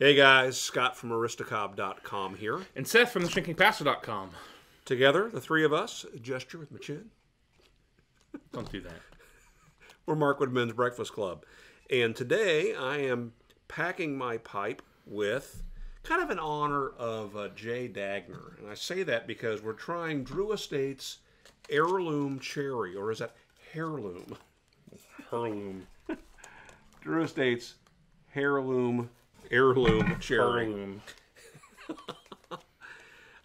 Hey guys, Scott from Aristocob.com here. And Seth from theshrinkingpastor.com. Together, the three of us, gesture with my chin. Don't do that. We're Markwood Men's Breakfast Club. And today I am packing my pipe with kind of in honor of Jay Dagner. And I say that because we're trying Drew Estate's Heirloom Cherry, or is that Heirloom? Heirloom. Drew Estate's Heirloom Cherry. Heirloom.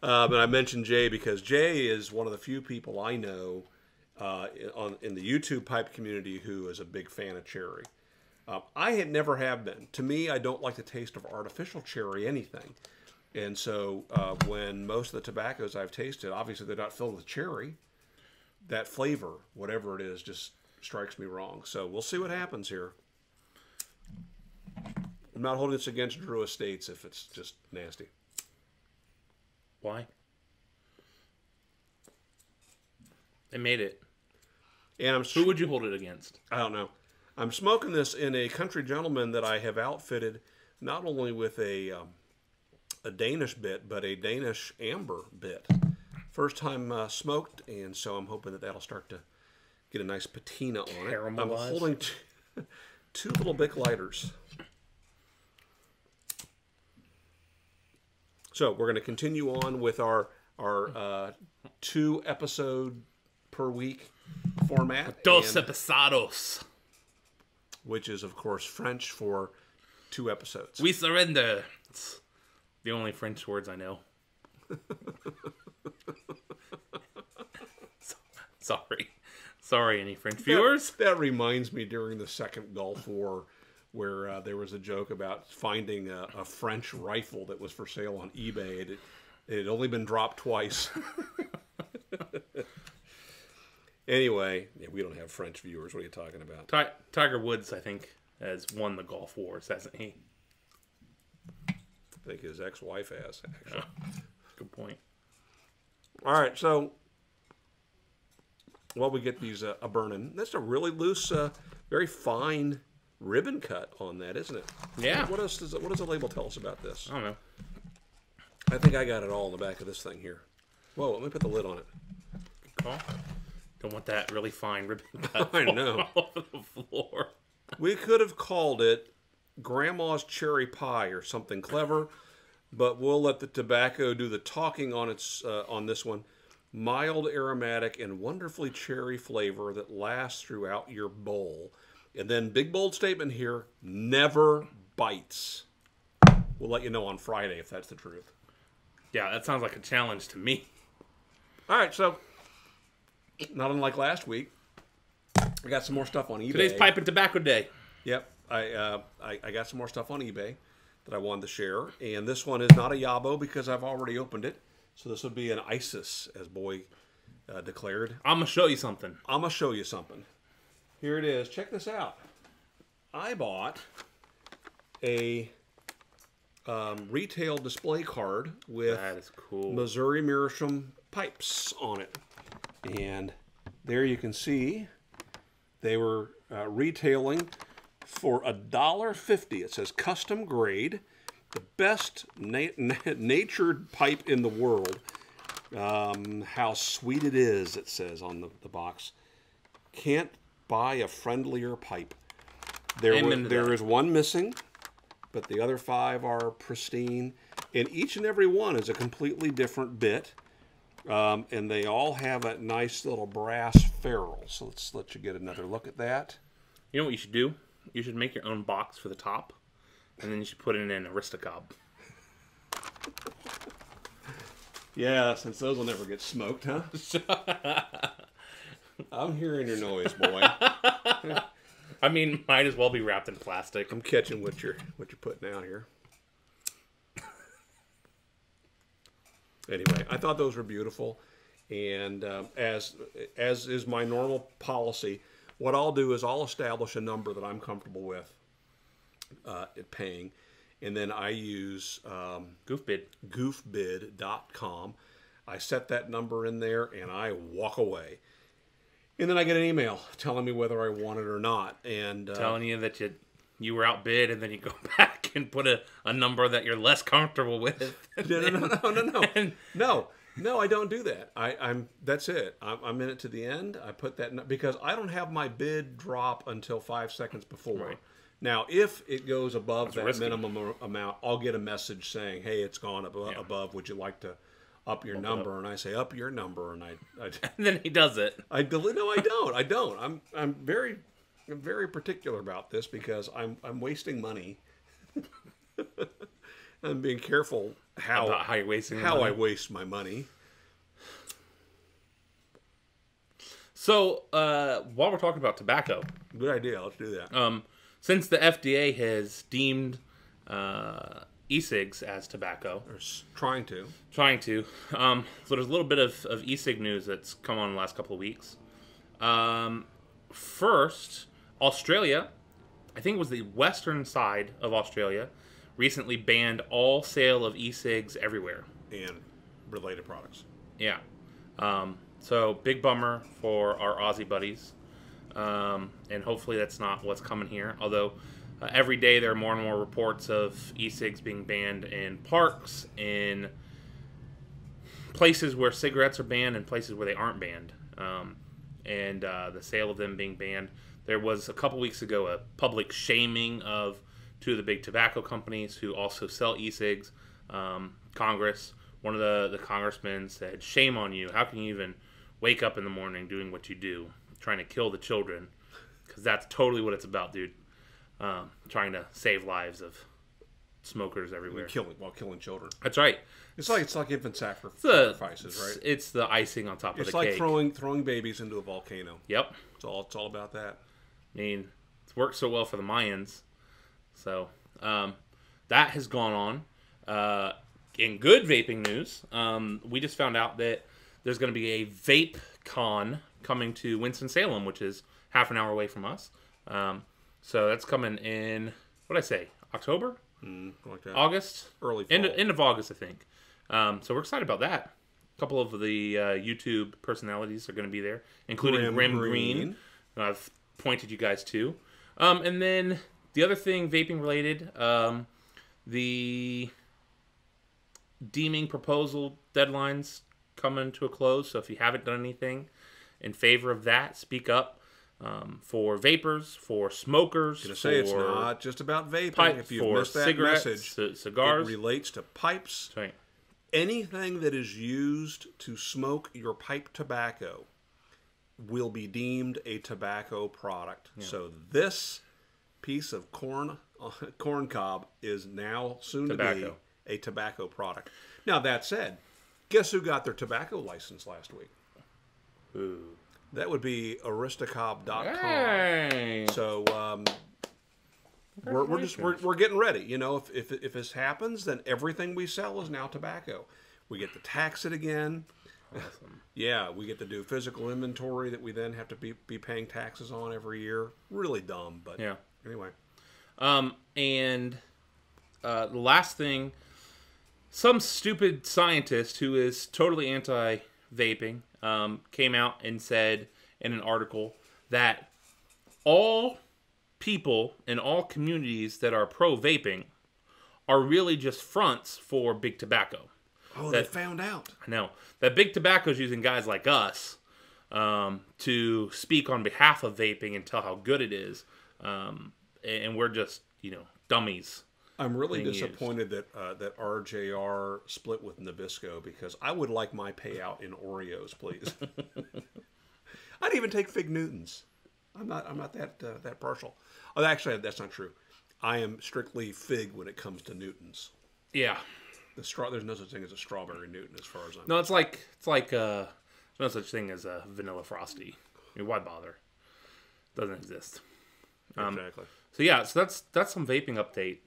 But I mentioned Jay because Jay is one of the few people I know in the YouTube pipe community who is a big fan of cherry. I had never have been. To me, I don't like the taste of artificial cherry anything. And so when most of the tobaccos I've tasted, obviously they're not filled with cherry, that flavor, whatever it is, just strikes me wrong. So we'll see what happens here. I'm not holding this against Drew Estates if it's just nasty. Why? They made it. And Who would you hold it against? I don't know. I'm smoking this in a Country Gentleman that I have outfitted not only with a Danish bit, but a Danish amber bit. First time smoked, and so I'm hoping that that'll start to get a nice patina on it. I'm holding two little Bic lighters. So we're going to continue on with our 2 episode per week format. Dos episodos. Which is, of course, French for 2 episodes. We surrender. It's the only French words I know. Sorry, any French viewers? That reminds me during the Second Gulf War, where there was a joke about finding a French rifle that was for sale on eBay. It had only been dropped twice. Anyway, yeah, we don't have French viewers. What are you talking about? Tiger Woods, I think, has won the Gulf Wars, hasn't he? I think his ex-wife has, actually. Oh, good point. All right, so while we get these a-burning, that's a really loose, very fine ribbon cut on that, isn't it? Yeah. What does the label tell us about this? I don't know. I think I got it all in the back of this thing here. Whoa, let me put the lid on it. Good call. Don't want that really fine ribbon cut I know. all over the floor. We could have called it Grandma's Cherry Pie or something clever, but we'll let the tobacco do the talking on on this one. Mild, aromatic, and wonderfully cherry flavor that lasts throughout your bowl. And then, big bold statement here, never bites. We'll let you know on Friday if that's the truth. Yeah, that sounds like a challenge to me. All right, so not unlike last week, I got some more stuff on eBay. Today's Pipe and Tobacco Day. Yep, I got some more stuff on eBay that I wanted to share. And this one is not a Yabo because I've already opened it. So this would be an ISIS, as Boy declared. I'm going to show you something. I'm going to show you something. Here it is. Check this out. I bought a retail display card with That is cool. Missouri Meerschaum pipes on it. And there you can see they were retailing for $1.50. It says custom grade, the best natured pipe in the world. How sweet it is, it says on the box. Can't buy a friendlier pipe. There is one missing, but the other 5 are pristine. And each and every one is a completely different bit. And they all have a nice little brass ferrule. So let's let you get another look at that. You know what you should do? You should make your own box for the top, and then you should put it in an Aristocob. Yeah, since those will never get smoked, huh? I'm hearing your noise, boy. I mean, might as well be wrapped in plastic. I'm catching what you're putting out here. Anyway, I thought those were beautiful, and as is my normal policy, what I'll do is I'll establish a number that I'm comfortable with paying, and then I use goofbid.com. I set that number in there, and I walk away. And then I get an email telling me whether I want it or not. And telling you that you were outbid, and then you go back can put a number that you're less comfortable with. No, I don't do that. I'm that's it. I'm in it to the end. I put that because I don't have my bid drop until 5 seconds before. Right. Now, if it goes above that risky. minimum amount, I'll get a message saying, "Hey, it's gone above. Would you like to up your number?" And I say, "Up your number," and I And then he does it. I delete. No, I don't. I don't. I'm very particular about this because I'm wasting money. I'm being careful About how you're wasting how money. I waste my money. So, while we're talking about tobacco, Good idea. Let's do that. since the FDA has deemed e-cigs as tobacco, Or trying to. so there's a little bit of e-cig news that's come on in the last couple of weeks. First, Australia, I think it was the western side of Australia, recently banned all sale of e-cigs everywhere. And related products. Yeah. So big bummer for our Aussie buddies. And hopefully that's not what's coming here. Although every day there are more and more reports of e-cigs being banned in parks, in places where cigarettes are banned, and places where they aren't banned. And the sale of them being banned. There was a couple weeks ago a public shaming of two of the big tobacco companies who also sell e-cigs. Congress, one of the congressmen said, "Shame on you. How can you even wake up in the morning doing what you do, trying to kill the children?" Because that's totally what it's about, dude. Trying to save lives of smokers everywhere. Killing children. That's right. It's like infant sacrifices, right? It's the icing on top of the It's like cake. throwing babies into a volcano. Yep. It's all about that. I mean, it's worked so well for the Mayans. So, that has gone on. In good vaping news, we just found out that there's going to be a Vape Con coming to Winston-Salem, which is half an hour away from us. So that's coming in, what did I say, October? Like that. August? Early fall. End of August, I think. So we're excited about that. A couple of the YouTube personalities are going to be there, including Grim Green, who I've pointed you guys to. And then the other thing, vaping related, the deeming proposal deadline's coming to a close. So if you haven't done anything in favor of that, speak up. For vapors, for smokers, I'm gonna say it's not just about vaping. Pipe, if you for missed that cigarettes, message, cigars. it relates to pipes. Right. Anything that is used to smoke your pipe tobacco will be deemed a tobacco product. Yeah. So this piece of corn cob is now soon to be a tobacco product. Now that said, guess who got their tobacco license last week? Ooh. That would be aristocob.com. Hey. So we're getting ready. You know, if this happens, then everything we sell is now tobacco. We get to tax it again. Awesome. Yeah, we get to do physical inventory that we then have to be paying taxes on every year. Really dumb, but yeah. Anyway. And the last thing, some stupid scientist who is totally anti-vaping came out and said in an article that all people in all communities that are pro-vaping are really just fronts for big tobacco. Oh, they found out. I know. That big tobacco is using guys like us to speak on behalf of vaping and tell how good it is. And we're just, dummies. I'm really disappointed that RJR split with Nabisco because I would like my payout in Oreos, please. I'd even take Fig Newtons. I'm not that partial. Oh, actually, that's not true. I am strictly Fig when it comes to Newtons. Yeah. There's no such thing as a strawberry Newton, as far as I'm. No, it's like there's no such thing as a vanilla frosty. I mean, why bother? Doesn't exist. Exactly. So yeah, that's some vaping update.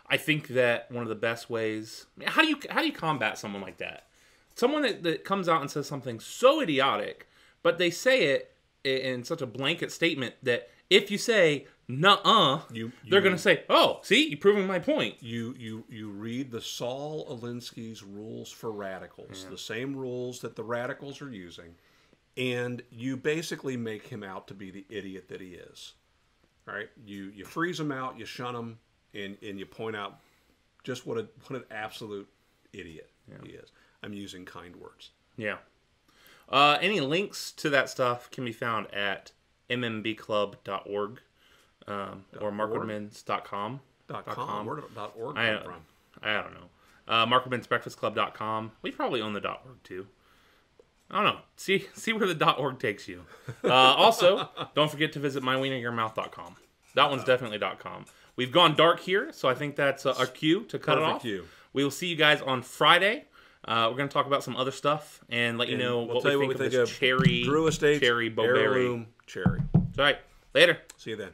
I think that one of the best ways. How do you combat someone like that? Someone that comes out and says something so idiotic, but they say it in such a blanket statement that if you say nuh-uh, they're going to say, "Oh, see, you're proving my point." You read the Saul Alinsky's rules for radicals, the same rules that the radicals are using, and you basically make him out to be the idiot that he is. All right, you freeze them out, you shun them, and you point out just what an absolute idiot he is. I'm using kind words. Yeah. Any links to that stuff can be found at MMBClub.org or markwoodmans.com. .com. Where did .org I come from? I don't know. MarkwoodmansBreakfastClub.com. We probably own the .org too. I don't know. See where the .org takes you. Also, don't forget to visit mywieneryourmouth.com. That one's definitely .com. We've gone dark here, so I think that's our cue to cut it off. Cue. We will see you guys on Friday. We're going to talk about some other stuff and let you know what we think of this cherry, Drew Estates, cherry, Bowberry. Heirloom cherry. All right. Later. See you then.